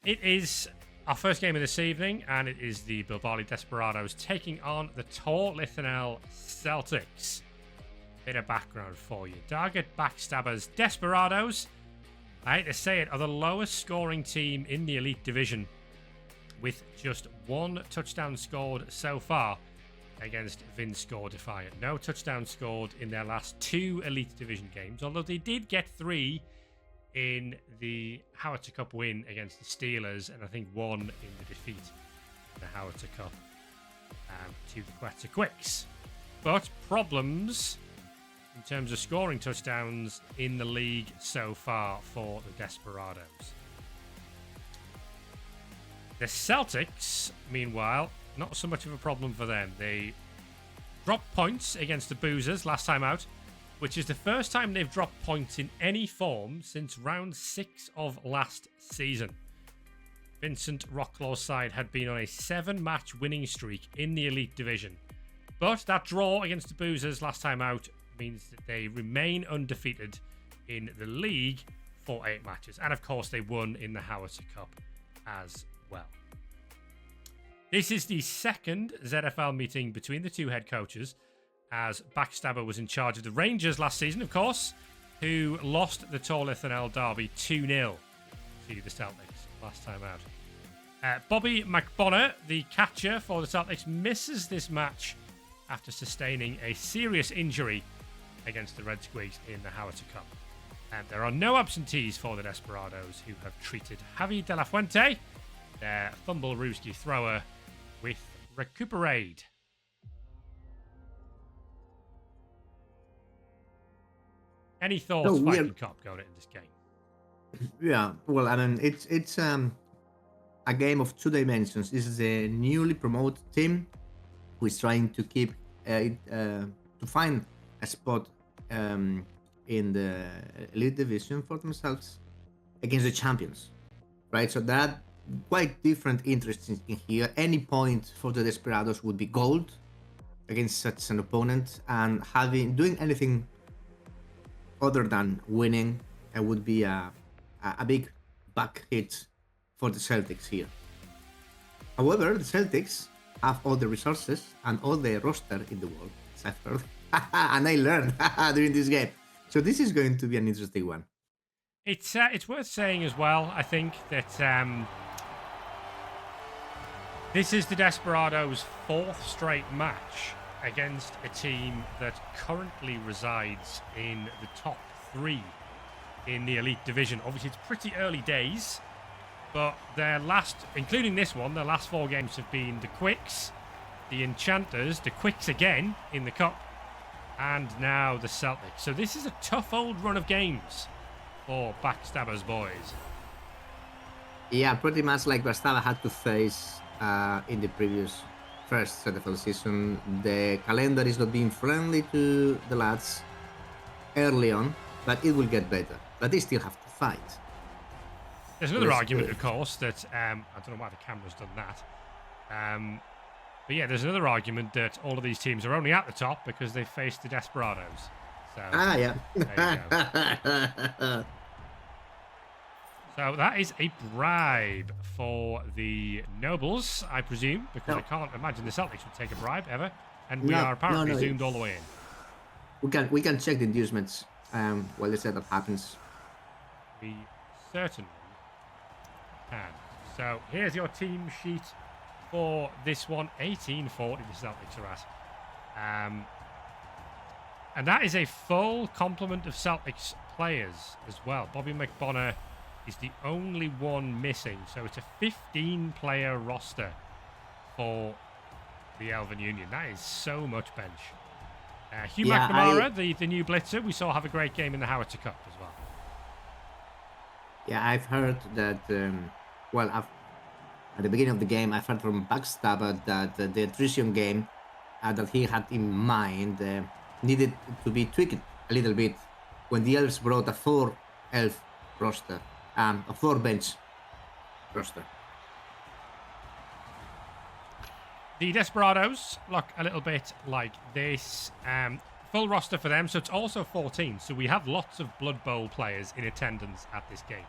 It is our first game of this evening, and it is the Bilbali Desperados taking on the Tor Lithanel Celtics. Bit of background for you. Target backstabbers Desperados, I hate to say it, are the lowest scoring team in the Elite Division, with just one touchdown scored so far against Vinscore Defiant. No touchdown scored in their last 2 Elite Division games, although they did get 3 in the Howitzer Cup win against the Steelers, and I think 1 in the defeat in the Howitzer Cup to the Quetzal Quicks. But problems in terms of scoring touchdowns in the league so far for the Desperados. The Celtics, meanwhile, not so much of a problem for them. They dropped points against the Boozers last time out, which is the first time they've dropped points in any form since round 6 of last season. Vincent Rocklaw's side had been on a 7-match winning streak in the Elite Division, but that draw against the Boozers last time out means that they remain undefeated in the league for 8 matches, and of course they won in the Howitzer Cup as well. This is the second ZFL meeting between the two head coaches, as Backstabber was in charge of the Rangers last season, of course, who lost the Tor Lithanel derby 2-0 to the Celtics last time out. Bobby McBonner, the catcher for the Celtics, misses this match after sustaining a serious injury against the Red Squigs in the Howitzer Cup. And there are no absentees for the Desperados, who have treated Javi De La Fuente, their Thumblerooski thrower, with Recuperade. Any thoughts, Viking Cop, going into this game? Yeah, well, I mean, it's a game of 2 dimensions. This is a newly promoted team who is trying to keep to find a spot in the Elite Division for themselves against the champions, right? So that quite different interests in here. Any point for the Desperados would be gold against such an opponent, and doing anything other than winning would be a big back hit for the Celtics here. However, the Celtics have all the resources and all the roster in the world, as I've heard, and I learned during this game. So this is going to be an interesting one. It's worth saying as well, I think, that this is the Desperados' 4th straight match against a team that currently resides in the top 3 in the Elite Division. Obviously, it's pretty early days, but their last, including this one, their last 4 games have been the Quicks, the Enchanters, the Quicks again in the Cup, and now the Celtics. So this is a tough old run of games for Backstabbers boys. Yeah, pretty much like Backstabber had to face in the previous first ZFL season. The calendar is not being friendly to the lads early on, but it will get better. But they still have to fight. There's another argument, of course, that I don't know why the camera's done that. But yeah, there's another argument that all of these teams are only at the top because they faced the Desperados. So, yeah. There you go. So that is a bribe for the Nobles, I presume, because I can't imagine the Celtics would take a bribe ever. And we are apparently zoomed all the way in. We can check the inducements while the setup happens. We certainly can. So here's your team sheet for this one. 1840 the Celtics are at. And that is a full complement of Celtics players as well. Bobby McBonner is the only one missing, so it's a 15-player roster for the Elven Union. That is so much bench. Hugh McNamara, the new blitzer, we saw have a great game in the Howitzer Cup as well. Yeah, I've heard that, at the beginning of the game, I've heard from Backstabber that the attrition game that he had in mind needed to be tweaked a little bit when the Elves brought a 4-elf roster. A 4-bench roster. The Desperados look a little bit like this. Full roster for them, so it's also 14. So we have lots of Blood Bowl players in attendance at this game.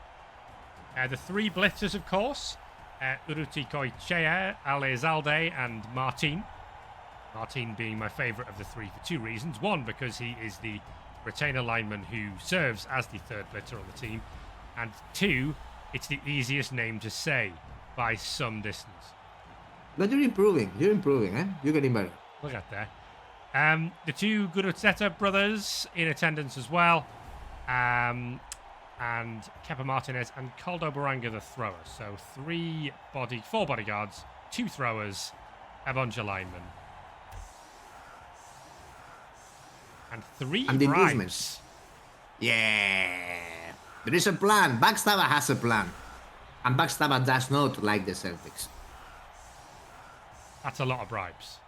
The three blitzers, of course. Urruti Koitxea, Ale Zalde, and Martin. Martin being my favourite of the three for two reasons. One, because he is the retainer lineman who serves as the third blitzer on the team. And two, it's the easiest name to say by some distance. But you're improving, eh? You're getting better. Look at that. The two Gurutzeta brothers in attendance as well. And Kepa Martinez and Coldo Baranga, the thrower. So four bodyguards, two throwers, a bunch of linemen. And three bribes. Yeah. There is a plan. Backstabber has a plan. And Backstabber does not like the Celtics. That's a lot of bribes.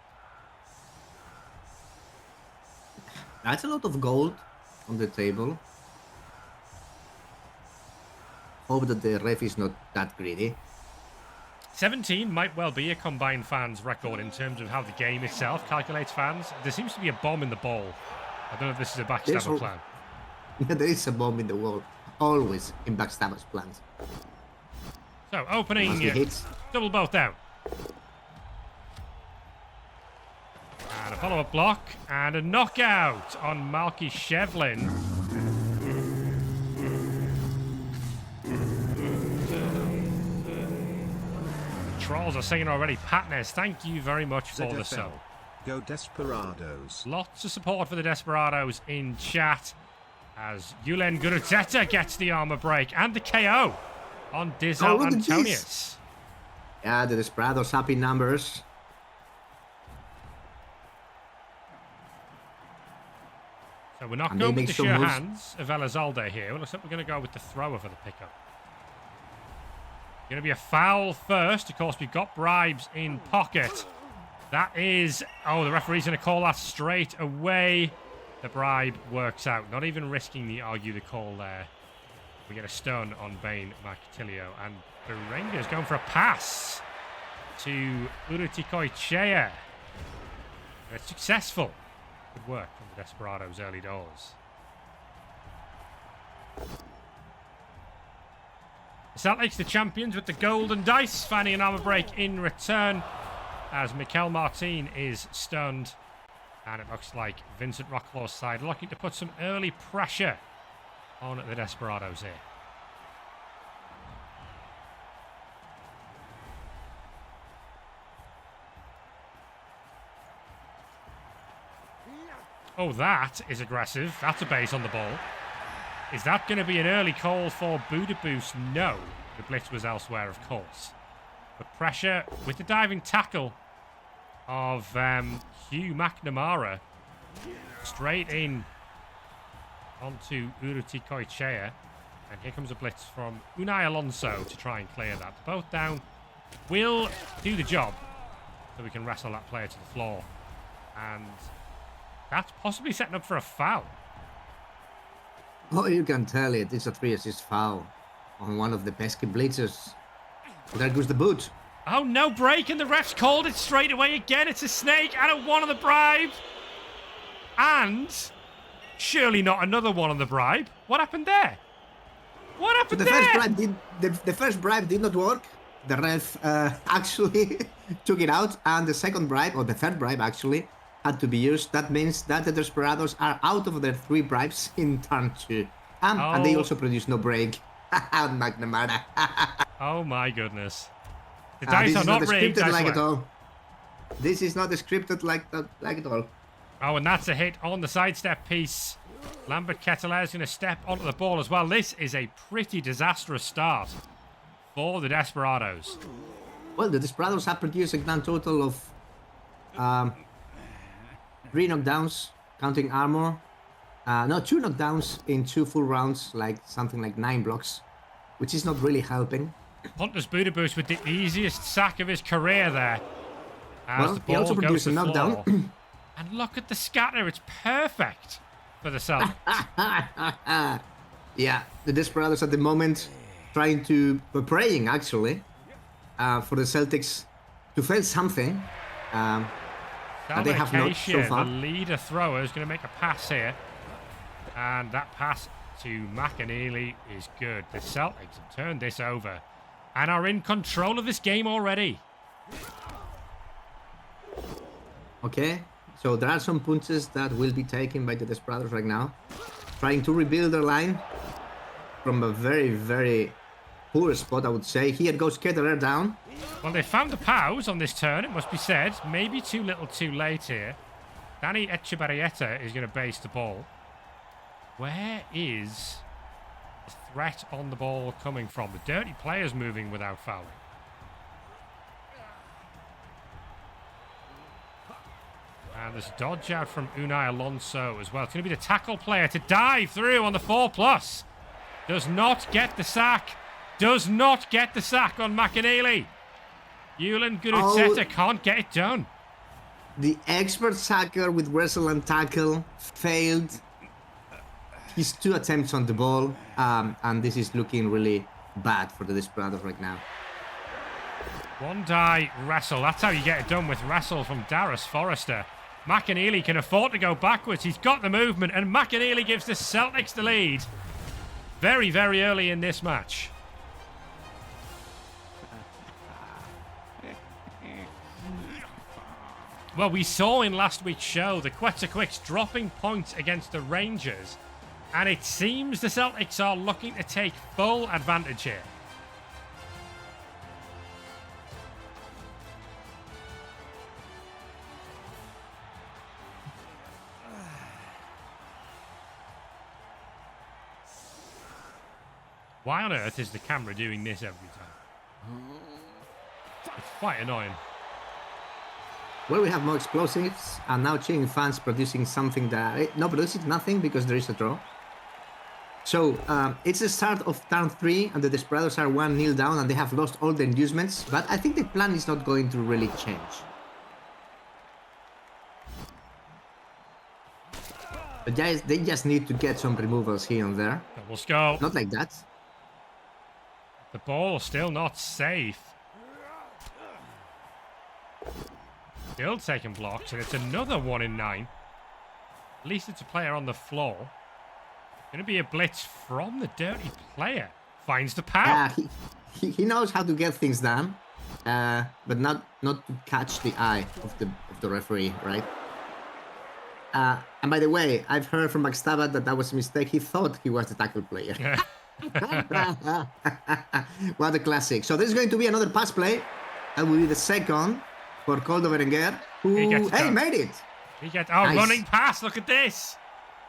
That's a lot of gold on the table. Hope that the ref is not that greedy. 17 might well be a combined fans record in terms of how the game itself calculates fans. There seems to be a bomb in the ball. I don't know if this is a Backstabber plan. There is a bomb in the wall. Always in Backstabber's plans. So, opening, double both down. And a follow-up block, and a knockout on Malky Shevlin. The trolls are singing already. Patness, thank you very much for the sub. Go Desperados. Lots of support for the Desperados in chat as Yulen Gurutzeta gets the armor break and the KO on Dizal Antonius. Yeah, the Desperados happy numbers. So we're not going with the sure hands of Elizalde here. It looks like we're going to go with the thrower for the pickup. Going to be a foul first. Of course, we've got bribes in pocket. That is... Oh, the referee's going to call that straight away. The bribe works out. Not even risking the argue the call there. We get a stun on Bane Macatilio. And Berenga's going for a pass to Urruti Koitxea. It's successful. Good work from the Desperados early doors. The Celtics, the champions with the golden dice, finding an armor break in return as Mikel Martin is stunned. And it looks like Vincent Rocklaw's side looking to put some early pressure on the Desperados here. Oh, that is aggressive. That's a base on the ball. Is that going to be an early call for Budapest? No. The blitz was elsewhere, of course. But pressure with the diving tackle of Hugh McNamara. Straight in onto Urruti Koitxea. And here comes a blitz from Unai Alonso to try and clear that. Both down will do the job so we can wrestle that player to the floor. And that's possibly setting up for a foul. Oh, you can tell it. It's a 3-assist foul on one of the pesky blitzers. There goes the boot. Oh, no break, and the ref's called it straight away again. It's a snake and a one on the bribe. And surely not another one on the bribe. What happened there? What happened there? The first bribe did not work. The ref actually took it out, and the second bribe, or the third bribe actually, had to be used. That means that the Desperados are out of their 3 bribes in turn 2. And they also produce no break. McNamara. Oh my goodness. The dice are not rigged, like at all. This is not scripted like at all. Oh, and that's a hit on the sidestep piece. Lambert Kettler is going to step onto the ball as well. This is a pretty disastrous start for the Desperados. Well, the Desperados have produced a grand total of 3 knockdowns, counting armor. No, 2 knockdowns in 2 full rounds, like something like 9 blocks, which is not really helping. Pontus Budapest with the easiest sack of his career there. As the ball he also produced a knockdown. And look at the scatter, it's perfect for the Celtics. Yeah, the Desperados at the moment we're praying actually for the Celtics to fail something. And they have not so far. The leader thrower is going to make a pass here. And that pass to McAneely is good. The Celtics have turned this over and are in control of this game already. Okay, so there are some punches that will be taken by the Desperados right now. Trying to rebuild their line from a very, very poor spot, I would say. Here goes Ketterer down. Well, they found the pause on this turn, it must be said. Maybe too little too late here. Danny Echebarrieta is going to base the ball. Where is the threat on the ball coming from? The dirty player's moving without fouling. And there's a dodge out from Unai Alonso as well. It's going to be the tackle player to dive through on the 4+. Does not get the sack. Does not get the sack on McAneely. Yulan Gurutzeta can't get it done. The expert sacker with wrestle and tackle failed his 2 attempts on the ball. And this is looking really bad for the Desperados right now. One die wrestle. That's how you get it done with wrestle from Darius Forrester. McAneely can afford to go backwards. He's got the movement, and McAneely gives the Celtics the lead very, very early in this match. Well, we saw in last week's show the Quetzalcoatlus dropping points against the Rangers, and it seems the Celtics are looking to take full advantage here. Why on earth is the camera doing this every time? It's quite annoying. Well, we have more explosives, and now cheering fans producing something that... No, producing nothing because there is a draw. So, it's the start of turn 3, and the Desperados are 1-0 down, and they have lost all the inducements, but I think the plan is not going to really change. But guys, they just need to get some removals here and there. Double skull. Not like that. The ball still not safe. Still taking blocks, and it's another 1 in 9. At least it's a player on the floor. Going to be a blitz from the dirty player. Finds the power. He knows how to get things done, but not to catch the eye of the referee, right? And by the way, I've heard from Backstabber that was a mistake. He thought he was the tackle player. What a classic. So this is going to be another pass play. That will be the second for Koldo Berenguer, who, hey, made it. He gets, nice. Running pass. Look at this.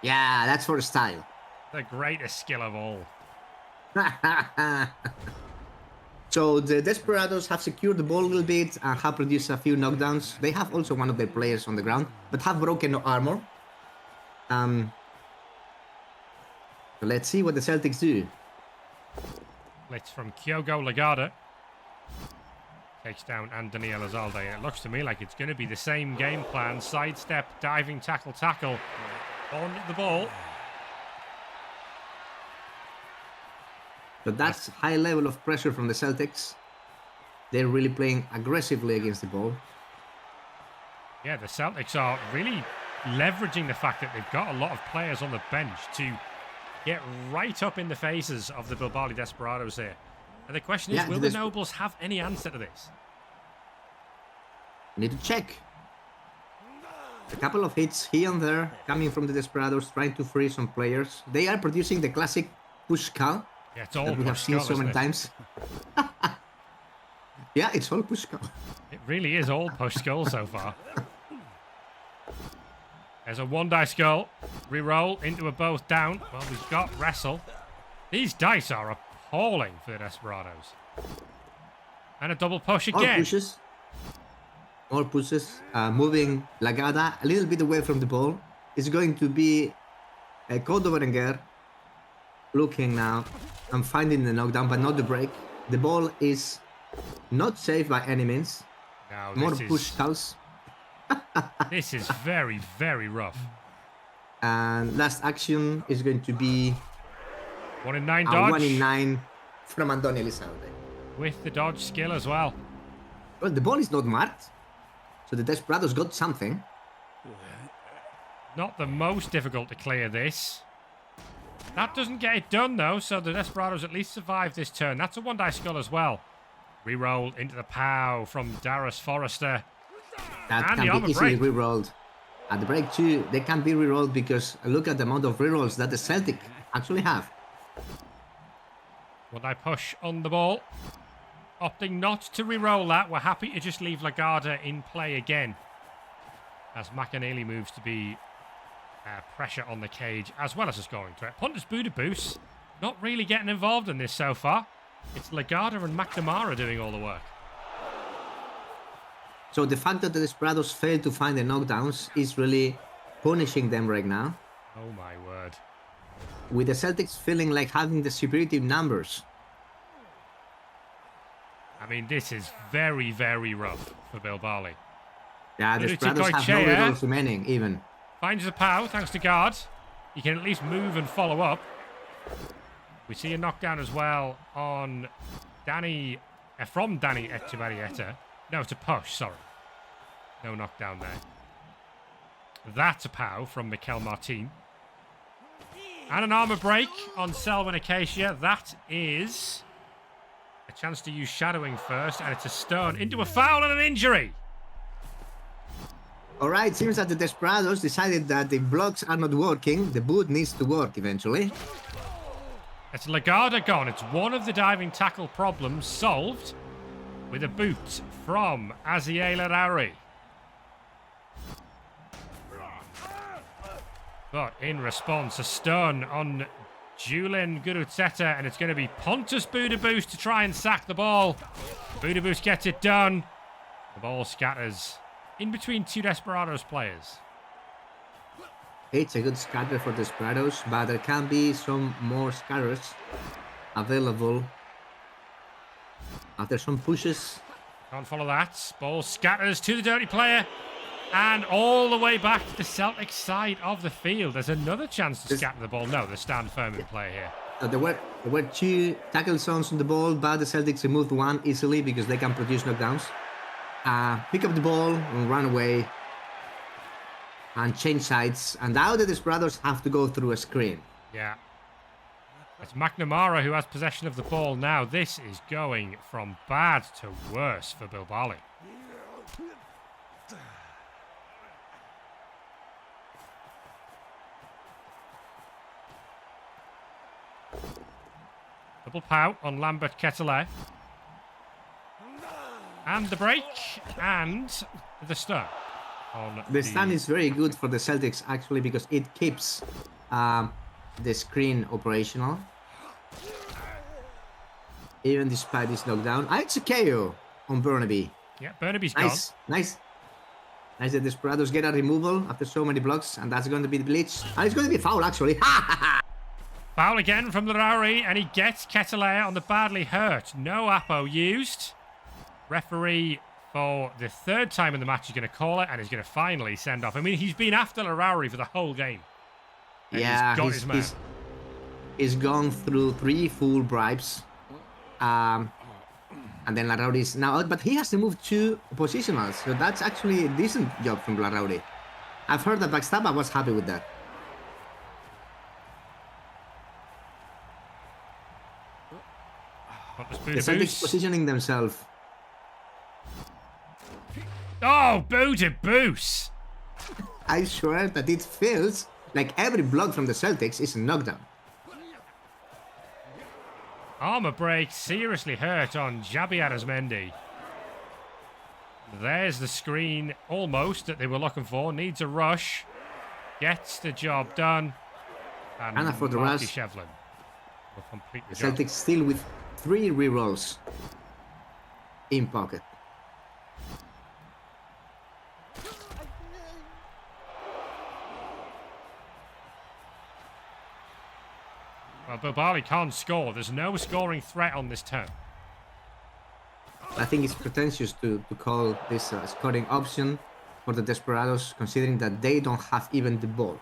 Yeah, that's for style. The greatest skill of all. So the Desperados have secured the ball a little bit and have produced a few knockdowns. They have also one of their players on the ground, but have broken armor. So let's see what the Celtics do. Blitz from Kyogo Lagarda. Takes down Anthony Elizalde. It looks to me like it's going to be the same game plan. Sidestep, diving, tackle on the ball. But that's high level of pressure from the Celtics. They're really playing aggressively against the ball. Yeah, the Celtics are really leveraging the fact that they've got a lot of players on the bench to get right up in the faces of the Bilbali Desperados here. And the question is, will the Nobles have any answer to this? Need to check. A couple of hits here and there coming from the Desperados, trying to free some players. They are producing the classic push call. Yeah, it's all that we have seen so many times. Yeah, it's all push call. It really is all push skull so far. There's a 1-die skull. Reroll into a both down. Well, we've got wrestle. These dice are appalling for the Desperados. And a double push again. More pushes. Moving Lagada a little bit away from the ball. It's going to be Koldo Berenguer looking now and finding the knockdown, but not the break. The ball is not safe by any means. No, more push calls. This is very, very rough. And last action is going to be 1 in 9 dodge. 1 in 9 from Antonio Elizalde. With the dodge skill as well. Well, the ball is not marked, so the Desperados got something. Not the most difficult to clear this. That doesn't get it done, though, so the Desperados at least survive this turn. That's a one-die skull as well. Reroll into the POW from Darius Forrester. That And the can armor be easily break. rerolled. At the break too, they can be rerolled because look at the amount of rerolls that the Celtic actually have. One-die push on the ball. Opting not to reroll that. We're happy to just leave Lagarda in play again. As McAnally moves to be pressure on the cage as well as a scoring threat. Pontus Budabus not really getting involved in this so far. It's Lagarda and McNamara doing all the work. So the fact that the Desperados failed to find the knockdowns is really punishing them right now. Oh my word. With the Celtics feeling like having the superiority numbers. I mean, this is very, very rough for Bilbali. Yeah, the Luti Desperados have no Koichea rerolls remaining even. finds the POW thanks to guard. He can at least move and follow up. We see a knockdown as well on Danny, from Danny Etchebarrieta. No, it's a push, sorry. No knockdown there. That's a POW from Mikel Martin. And an armor break on Selwyn Acacia. That is a chance to use shadowing first, and it's a stun into a foul and an injury. Alright, seems that the Desperados decided that the blocks are not working. The boot needs to work eventually. It's Lagarda gone. It's one of the diving tackle problems solved with a boot from Aziela Rauri. But in response, a stun on Julian Gurutzeta, and it's going to be Pontus Budabus to try and sack the ball. Budabus gets it done. The ball scatters in between two Desperados players. It's a good scatter for Desperados, but there can be some more scatters available after some pushes. Can't follow that. Ball scatters to the dirty player. And all the way back to the Celtic side of the field. There's another chance to scatter the ball. No, they stand firm in play here. There were two tackle zones on the ball, but the Celtics removed one easily because they can produce knockdowns. Pick up the ball and run away and change sides. And now the Desperados have to go through a screen. Yeah. It's McNamara who has possession of the ball now. This is going from bad to worse for Bilbali. Double POW on Lambert Ketele. And the break. And the stun. The stun is very good for the Celtics actually because it keeps the screen operational. Even despite this knockdown. It's a KO on Burnaby. Yeah, Burnaby's Nice, gone. nice. Nice that the Desperados get a removal after so many blocks, and that's going to be the blitz. And it's going to be a foul actually. Foul again from Larauri, and he gets Ketelea on the badly hurt. No Apo used. Referee for the third time in the match is going to call it, and he's going to finally send off. I mean, he's been after Larauri for the whole game. And Yeah, he's got his man. he's gone through 3 full bribes. And then Larauri is now out, but he has to move 2 positionals, so that's actually a decent job from Larauri. I've heard that Backstaba was happy with that. The Celtics positioning themselves. Oh, Budabus! I swear that it feels like every block from the Celtics is a knockdown. Armor break seriously hurt on Jabi Arazmendi. There's the screen almost that they were looking for. Needs a rush. Gets the job done. And for the Marky rush. Shevlin will complete the The job. Celtics still with 3 rerolls in pocket. Well, Bilbali can't score. There's no scoring threat on this turn. I think it's pretentious to call this a scoring option for the Desperados, considering that they don't have even the ball.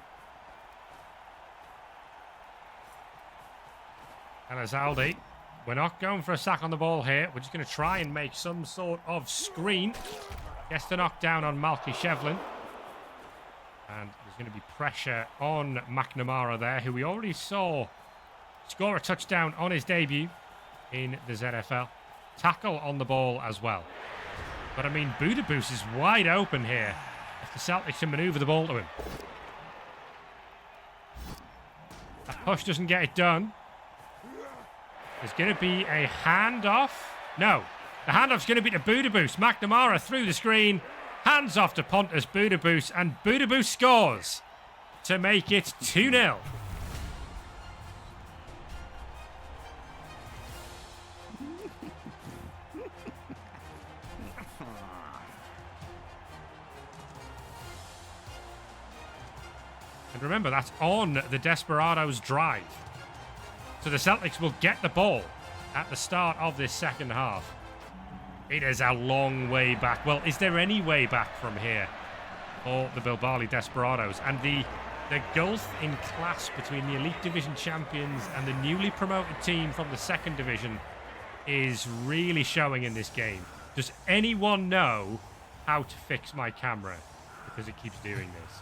And Azaldi, we're not going for a sack on the ball here. We're just going to try and make some sort of screen. Gets the knockdown on Malky Shevlin. And there's going to be pressure on McNamara there, who we already saw score a touchdown on his debut in the ZFL. Tackle on the ball as well. But I mean, Budabus is wide open here if the Celtics can manoeuvre the ball to him. That push doesn't get it done. There's going to be a handoff. No, the handoff's going to be to Budabus. McNamara through the screen. Hands off to Pontus Budabus, and Budabus scores to make it 2-0. And remember, that's on the Desperados drive. So the Celtics will get the ball at the start of this second half. It is a long way back. Well, is there any way back from here for the Bilbali Desperados? And the gulf in class between the Elite Division champions and the newly promoted team from the second division is really showing in this game. Does anyone know how to fix my camera? Because it keeps doing this.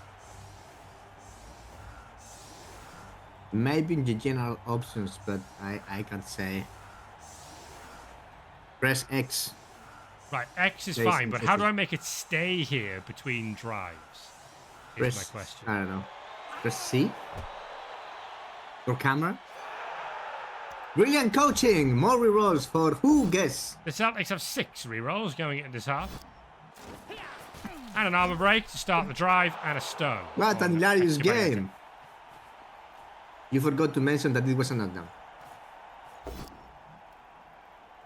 Maybe in the general options, but I can't say. Press X. Right, X is fine, but how do I make it stay here between drives? Is my question. I don't know. Press C. Or camera. Brilliant coaching! More rerolls for who guess? The Celtics have 6 rerolls going into this half. And an armor break to start the drive, and a stun. What an hilarious game! You forgot to mention that it was a knockdown.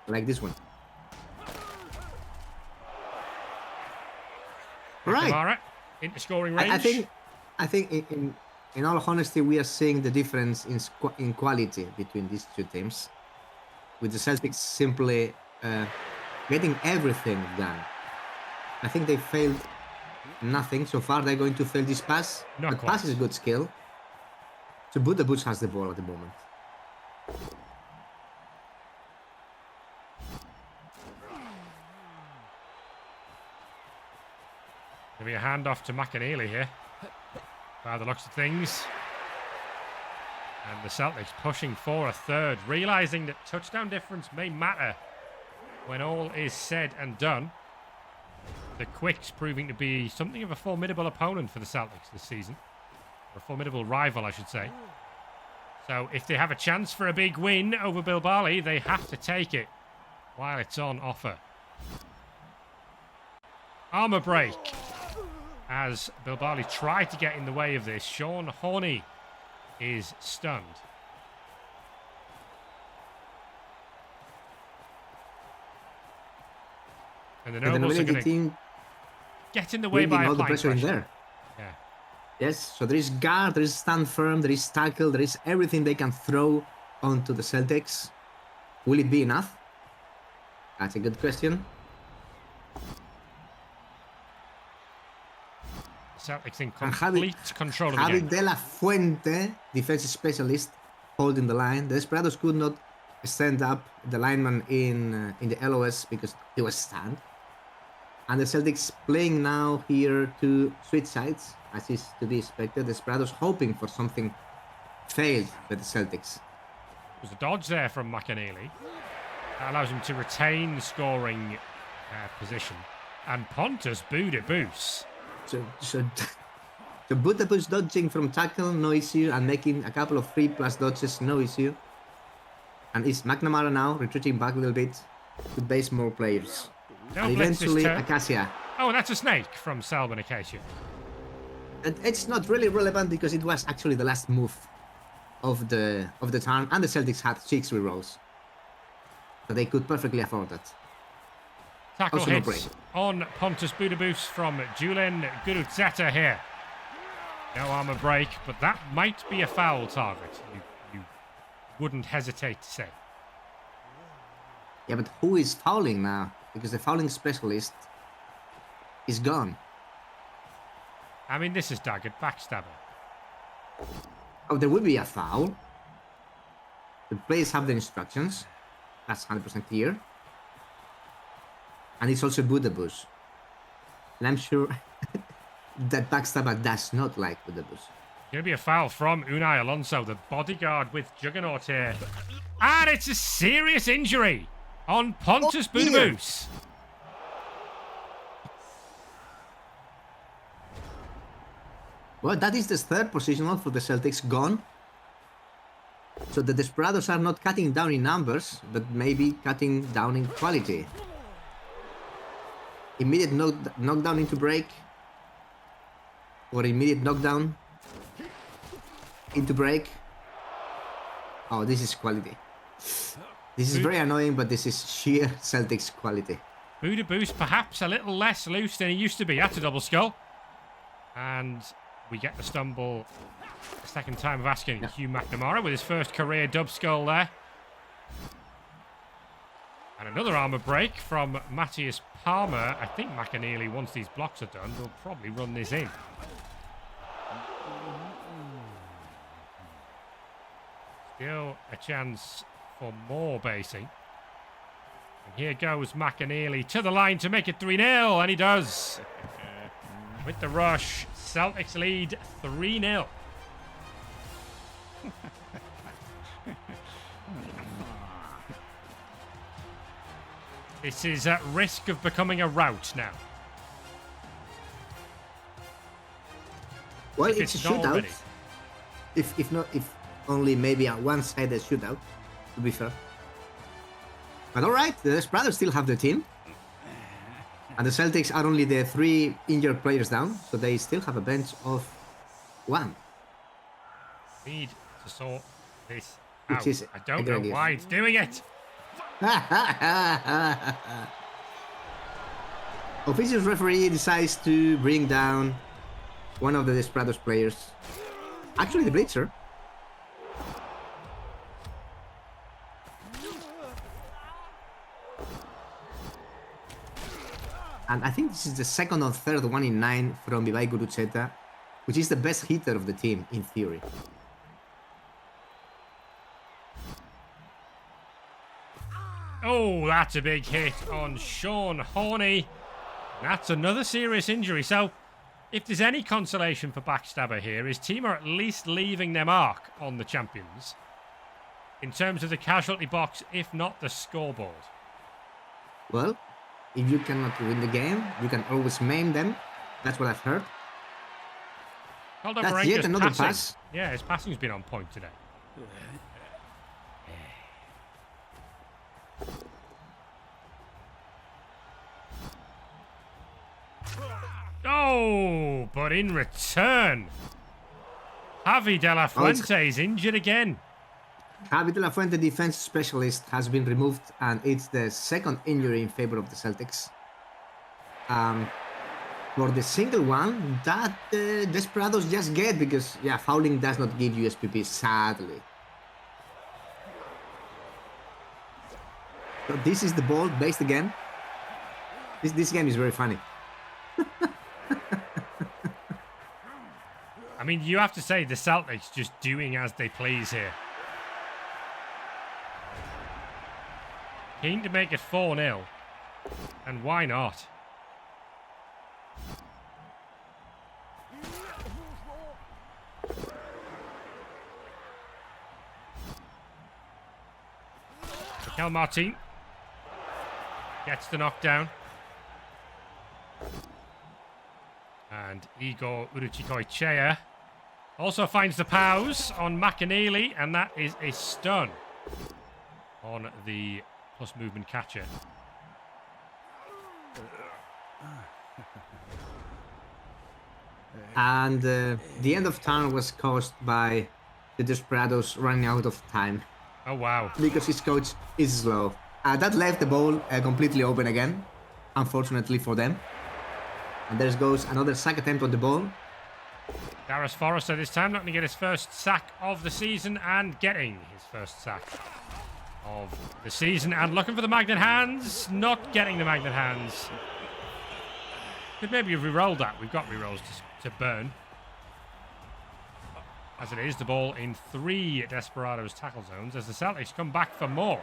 Like this one. Right. Kamara into scoring range. I think in all honesty, we are seeing the difference in quality between these two teams. With the Celtics simply getting everything done. I think they failed nothing so far. They're going to fail this pass. The pass is a good skill. So Budabus has the ball at the moment. There'll be a handoff to McAneely here, by the looks of things. And the Celtics pushing for a third, realising that touchdown difference may matter when all is said and done. The Quicks proving to be something of a formidable opponent for the Celtics this season. Or a formidable rival, I should say. So if they have a chance for a big win over Bilbali, they have to take it while it's on offer. Armour break. As Bilbali tried to get in the way of this, Sean Horney is stunned. And the Nobles are going to get in the way by all applying the pressure in there. Yeah. Yes, so there is guard, there is stand firm, there is tackle, there is everything they can throw onto the Celtics. Will it be enough? That's a good question. Celtics in complete control of the Javi game. De La Fuente, defensive specialist, holding the line. The Desperados could not stand up the lineman in the LOS because he was stunned. And the Celtics playing now here to switch sides, as is to be expected. The Desperados hoping for something failed by the Celtics. There's a dodge there from McAneely. That allows him to retain the scoring position. And Pontus Budabus. So Budabus dodging from tackle, no issue, and making a couple of 3+ dodges, no issue. And it's McNamara now retreating back a little bit to base more players. No and eventually Acacia. Oh, that's a snake from Selman Acacia. It's not really relevant because it was actually the last move of the turn, and the Celtics had 6 rerolls, so they could perfectly afford that. Tackle also hits on Pontus Budabus from Julen Gurutzeta here. No armor break, but that might be a foul target. You wouldn't hesitate to say. Yeah, but who is fouling now? Because the fouling specialist is gone. I mean, this is Daggett, backstabber. Oh, there will be a foul. The players have the instructions. That's 100% clear. And it's also Budabus. And I'm sure that backstabber does not like with the boost. Going to be a foul from Unai Alonso, the bodyguard with Juggernaut here. And it's a serious injury on Pontus Budabus. Well, that is the third positional for the Celtics gone. So the Desperados are not cutting down in numbers, but maybe cutting down in quality. Immediate knockdown into break. Or immediate knockdown into break. Oh, this is quality. This is very annoying, but this is sheer Celtics quality. Budabus perhaps a little less loose than he used to be. That's a double skull. And we get the stumble a second time of asking Hugh McNamara with his first career dub skull there. And another armor break from Matthias Palmer. I think McAneely, once these blocks are done, will probably run this in. Still a chance for more basing. And here goes McAneely to the line to make it 3-0, and he does. With the rush, Celtics lead 3-0. This is at risk of becoming a rout now. Well, If it's a it's not shootout. already. If only maybe a one-sided shootout, to be fair. But alright, the Desperados still have the team. And the Celtics are only the 3 injured players down, so they still have a bench of 1. Need to sort this Which out. is I don't a know great why it's doing it. Officials referee decides to bring down one of the Desperados players. Actually, the Blitzer. And I think this is the second or third 1 in 9 from Bilbali Desperados, which is the best hitter of the team, in theory. Oh, that's a big hit on Sean Horney. That's another serious injury. So, if there's any consolation for Backstabber here, his team are at least leaving their mark on the champions. In terms of the casualty box, if not the scoreboard. Well, if you cannot win the game, you can always maim them. That's what I've heard. That's yet another pass. Yeah, his passing's been on point today. Oh, but in return, Javi De La Fuente is injured again. Javi De La Fuente, defense specialist, has been removed, and it's the second injury in favor of the Celtics. For the single one, that Desperados just get, because, yeah, fouling does not give you SPP, sadly. So this is the ball based again. This game is very funny. I mean, you have to say the Celtics just doing as they please here. Keen to make it 4-0. And why not? Mikel Martin gets the knockdown. And Igor Uruchikoichea also finds the pause on McAneely, and that is a stun on the plus movement catcher. And the end of turn was caused by the Desperados running out of time. Oh, wow. Because his coach is slow. That left the ball completely open again, unfortunately for them. And there goes another sack attempt on the ball. Gareth Forrester this time not going to get his first sack of the season, and getting his first sack of the season, and looking for the magnet hands, not getting the magnet hands. Could maybe have re-rolled that. We've got re-rolls to burn. As it is, the ball in 3 Desperados tackle zones as the Celtics come back for more.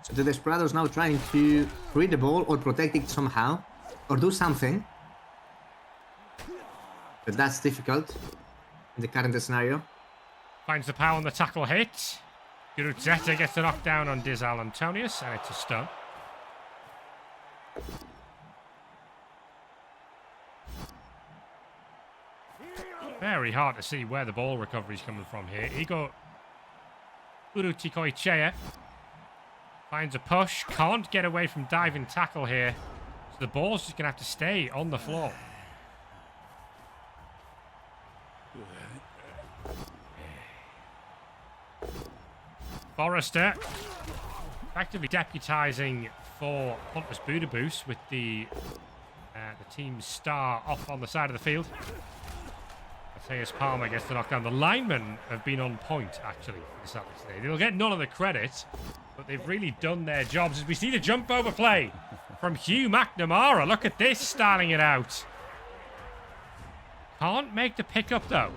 So the Desperados now trying to free the ball or protect it somehow, or do something. But that's difficult in the current scenario. Finds the power on the tackle hit. Guruzeta gets the knockdown on Dizal Antonius, and it's a stun. Very hard to see where the ball recovery is coming from here. Igor Urutikoichea finds a push. Can't get away from diving tackle here. So the ball's just going to have to stay on the floor. Forrester effectively deputising for Pontus Budabus with the team's star off on the side of the field. Mateus Palmer gets the knockdown. The linemen have been on point, actually, for the Celtics today. They'll get none of the credit, but they've really done their jobs. As we see the jump over play from Hugh McNamara. Look at this, starting it out. Can't make the pickup, though.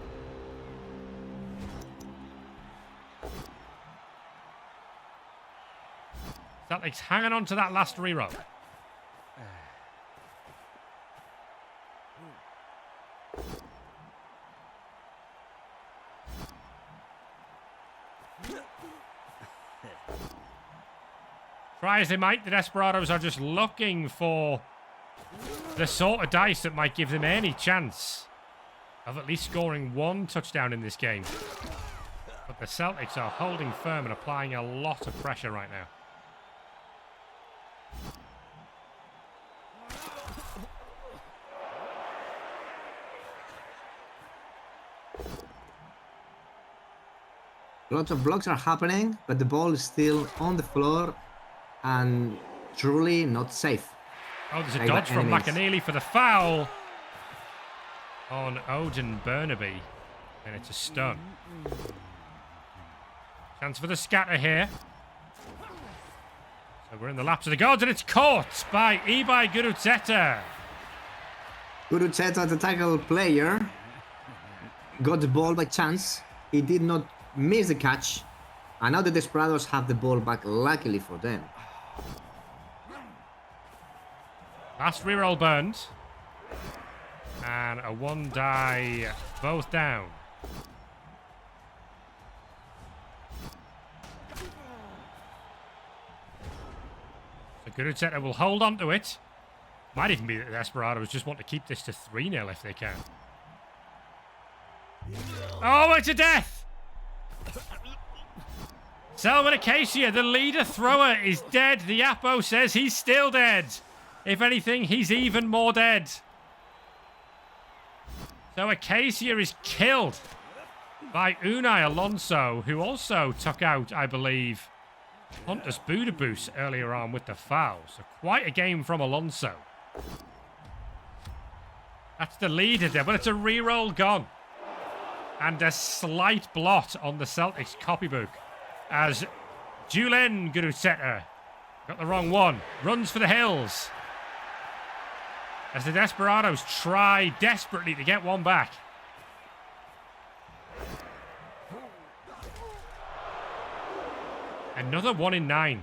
Celtics hanging on to that last reroll. Try as they might, the Desperados are just looking for the sort of dice that might give them any chance of at least scoring one touchdown in this game. But the Celtics are holding firm and applying a lot of pressure right now. Lots of blocks are happening, but the ball is still on the floor and truly not safe. Oh, there's a dodge from McAneely for the foul on Odin Burnaby, and it's a stun. Chance for the scatter here. So we're in the laps of the gods, and it's caught by Ibai Guruzeta. Guruzeta, the tackle player, got the ball by chance. He did not miss the catch, and now the Desperados have the ball back, luckily for them. Last reroll burned, and a one die, both down. So Guruzeta will hold on to it. Might even be that the Desperados just want to keep this to 3-0 if they can. Oh, it's a death! Selwyn Acacia, the leader thrower, is dead. The Apo says he's still dead. If anything, he's even more dead. So Acacia is killed by Unai Alonso, who also took out, I believe, Pontus Budabus earlier on with the foul. So quite a game from Alonso. That's the leader there, but it's a reroll gone. And a slight blot on the Celtics copybook as Julen Guruzeta got the wrong one. Runs for the hills as the Desperados try desperately to get one back. Another 1 in 9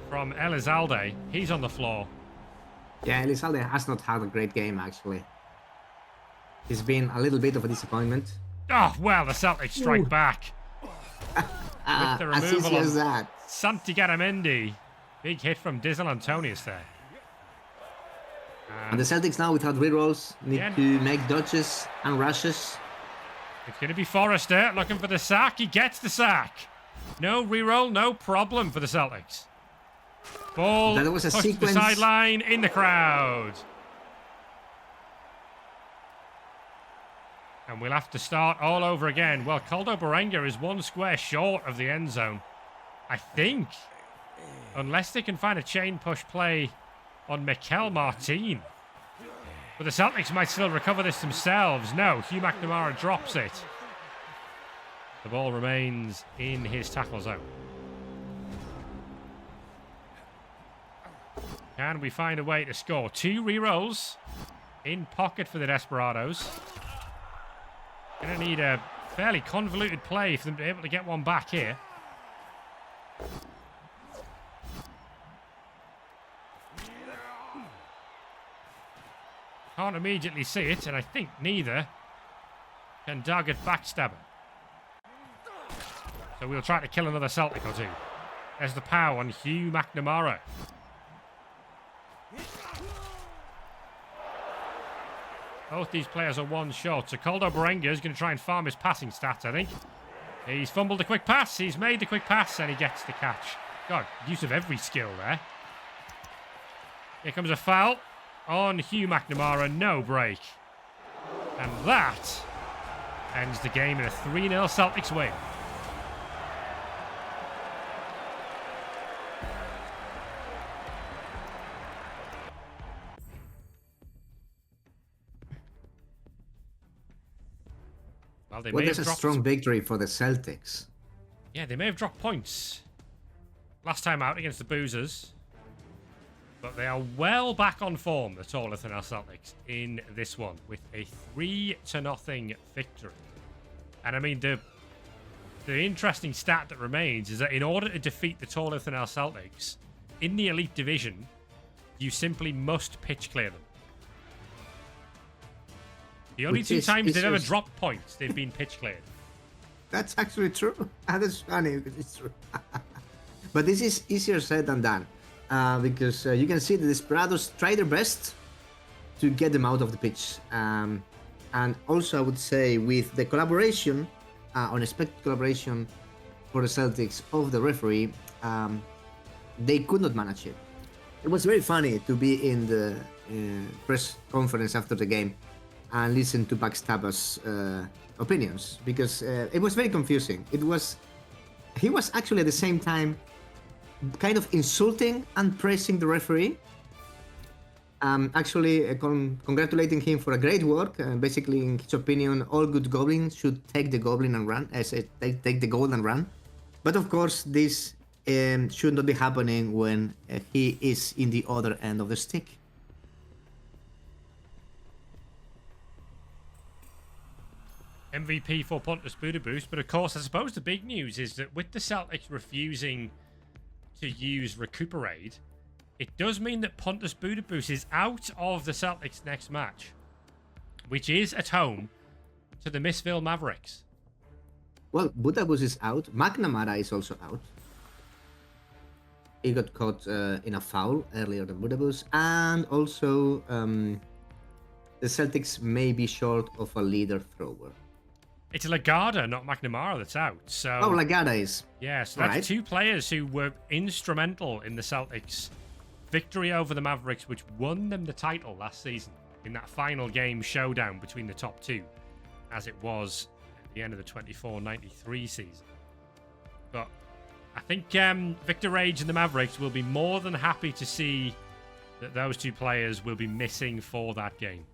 from Elizalde. He's on the floor. Yeah, Elizalde has not had a great game, actually. He's been a little bit of a disappointment. Oh, well, the Celtics strike back. With the as easy as that. Santi Garamendi. Big hit from Dizal Antonius there. And the Celtics now, without rerolls, need to make dodges and rushes. It's going to be Forrester looking for the sack. He gets the sack. No reroll, no problem for the Celtics. Ball That was a pushed to the sequence. sideline in the crowd. And we'll have to start all over again. Well, Coldo Berenga is one square short of the end zone, I think. Unless they can find a chain push play on Mikel Martin. But the Celtics might still recover this themselves. No, Hugh McNamara drops it. The ball remains in his tackle zone. Can we find a way to score? 2 rerolls in pocket for the Desperados. Going to need a fairly convoluted play for them to be able to get one back here. can't immediately see it, and I think neither can Dogged Backstabber. So we'll try to kill another Celtic or two. There's the power on Hugh McNamara. Both these players are one short, so Coldo Berenga is going to try and farm his passing stats, I think. He's fumbled the quick pass, he's made the quick pass, and he gets the catch. God, use of every skill there. Here comes a foul on Hugh McNamara, no break. And that ends the game in a 3-0 Celtics win. Well, there's a strong victory for the Celtics. Yeah, they may have dropped points last time out against the Boozers. But they are well back on form, the Tor Lithanel Celtics, in this one with a 3-0 victory. And I mean, the interesting stat that remains is that in order to defeat the Tor Lithanel Celtics in the Elite Division, you simply must pitch clear them. The only two times they've ever dropped points, they've been pitch cleared. That's actually true. That's funny because it's true. But this is easier said than done. Because you can see the Desperados try their best to get them out of the pitch. And also, I would say, with the collaboration, unexpected collaboration for the Celtics of the referee, they could not manage it. It was very funny to be in the press conference after the game and listen to Backstabber's opinions, because it was very confusing. He was actually at the same time kind of insulting and praising the referee. Actually congratulating him for a great work. Basically, in his opinion, all good goblins should take the goblin and run. Take the gold and run. But of course, this should not be happening when he is in the other end of the stick. MVP for Pontus Budapest, but of course, I suppose the big news is that with the Celtics refusing to use Recuperate, it does mean that Pontus Budapest is out of the Celtics' next match, which is at home to the Missville Mavericks. Well, Budapest is out. McNamara is also out. He got caught in a foul earlier than Budapest, and also the Celtics may be short of a leader thrower. It's Lagarda, not McNamara, that's out. So Lagarda is. Yeah, so that's two players who were instrumental in the Celtics' victory over the Mavericks, which won them the title last season in that final game showdown between the top two, as it was at the end of the 24-93 season. But I think Victor Rage and the Mavericks will be more than happy to see that those two players will be missing for that game.